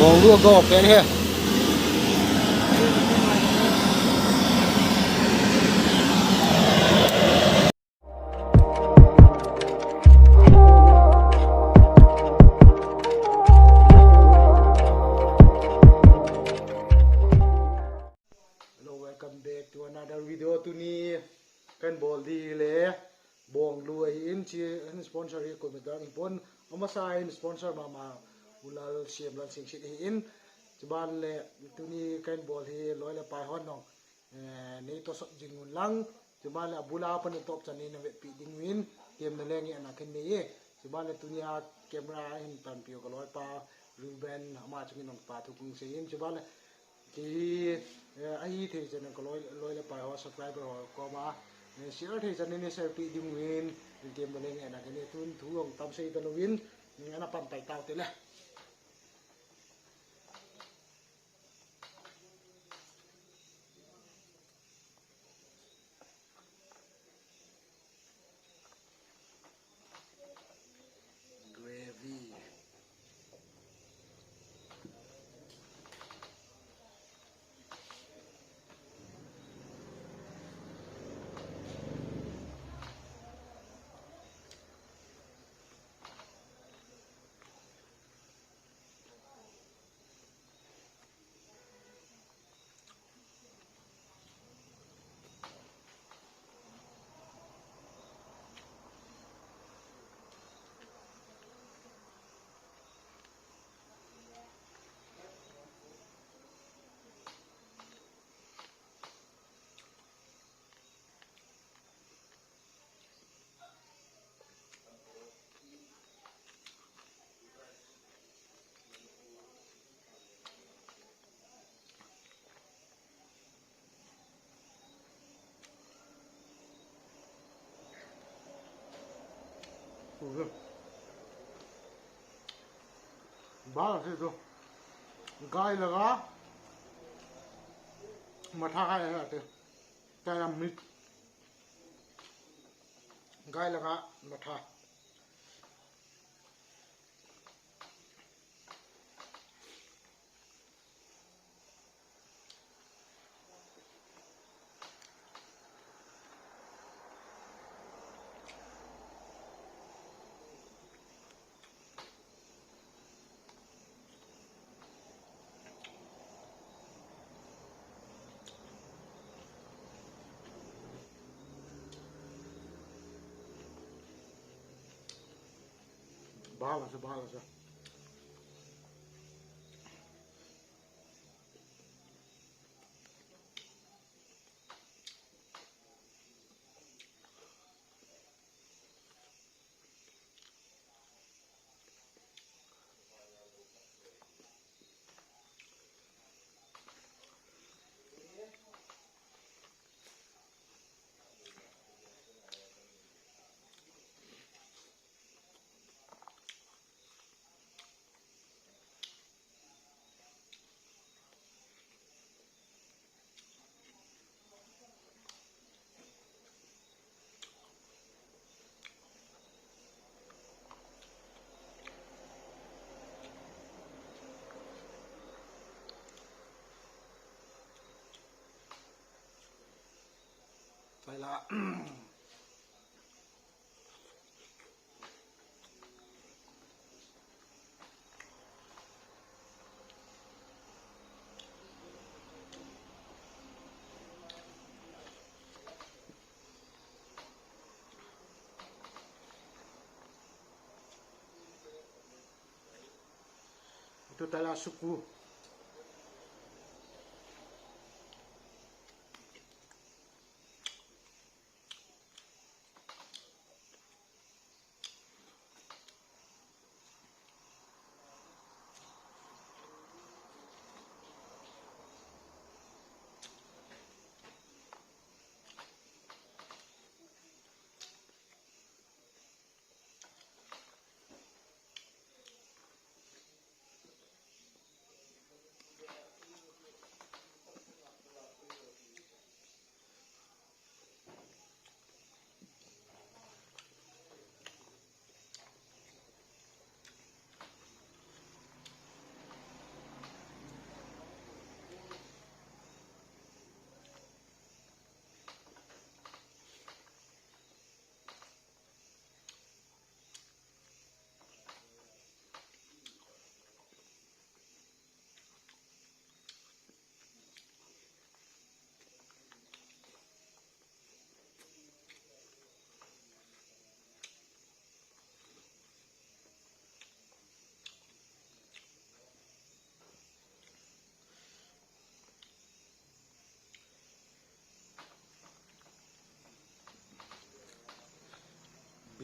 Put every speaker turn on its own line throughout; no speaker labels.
Bonjour, go, get here. Hello, welcome back to another video. To ni kan bol di le bong lu in chi in sponsor hi ko medan pon amasa in sponsor mama ulal siam lan sing sit in chuban le tu ni kan bol hi loi le pai hon no ni to so jingun lang chuban le bula pan top chan ni na pi ding win kem na lengi ana ken ni chuban le tu ni a camera in tan pio ko loi pa ruben ama chung nong pa tu kung se in chuban le thì ai thì cho nên có lối là bài họ subscribe họ có mà share thì cho nên là share bị đừng win game đó lên nghe là cái này thun thú ông tâm xây tao win nghe là bàn tay tao thế này gravy bao nhiêu rồi gai là gá mà thay là thế cái làm mít gai là gá mà thay balas phải là itu tala suku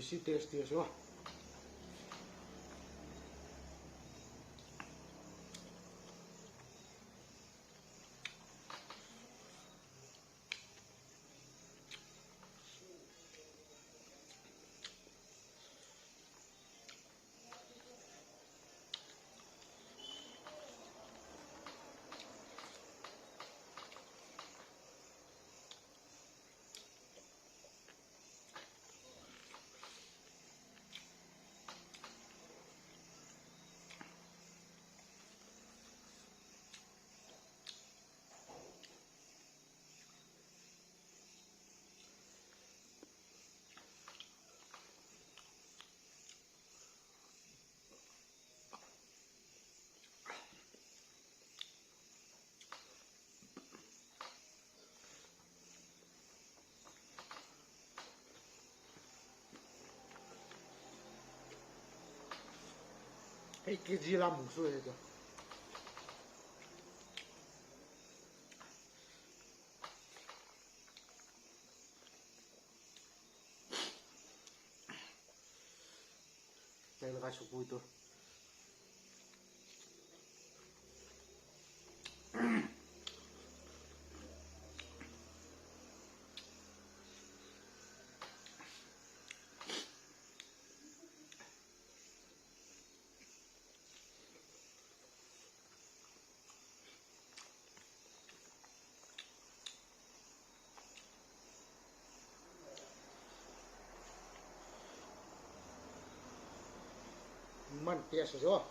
bisi tasty so. Hey, kiji la musuh itu. Saya lekas suku itu. Man biasa so.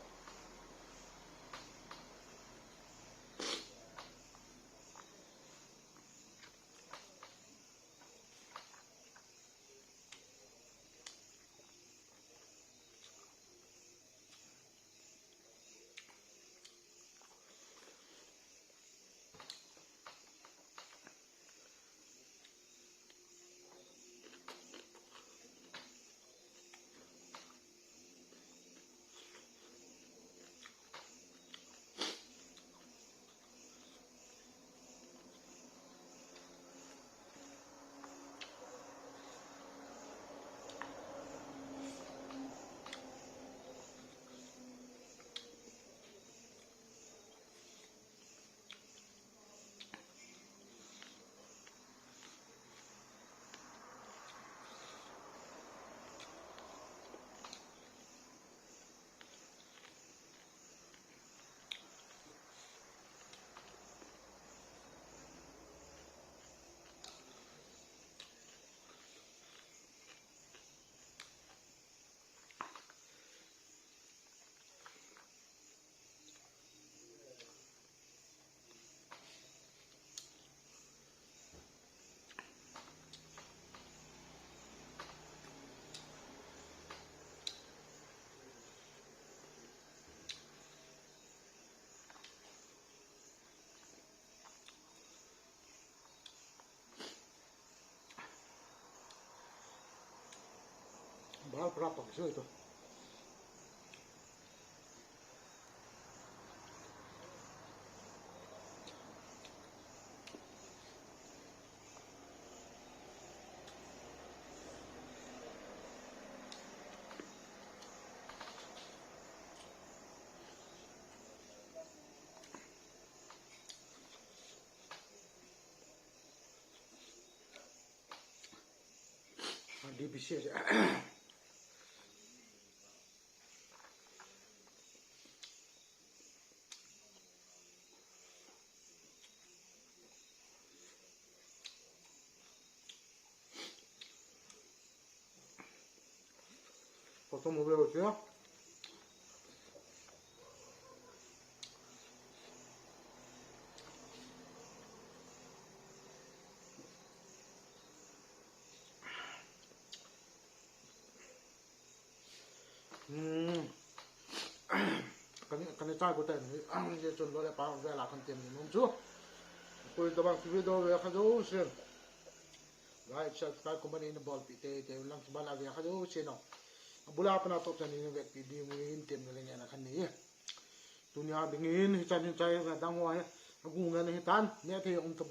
Berapa so itu. Di bisi aja. Potong mobil aja ya. Kan cai của tên thì chuẩn bị bảo về là con tiền mình không chú. Cuối tuần bằng video về khá dấu xuyên. Right, subscribe company in the ball pite te lang bala về khá dấu xuyên nào. Bula apa na top chani ni về video mình tiền người nghe là khăn này. Dunia dingin hitan cai về đang hoa ya. Aku ngan hitan, ni thì ông tập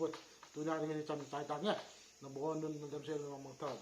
tunia dingin hitan cai tang ya. Na bon nun nam sel mang thar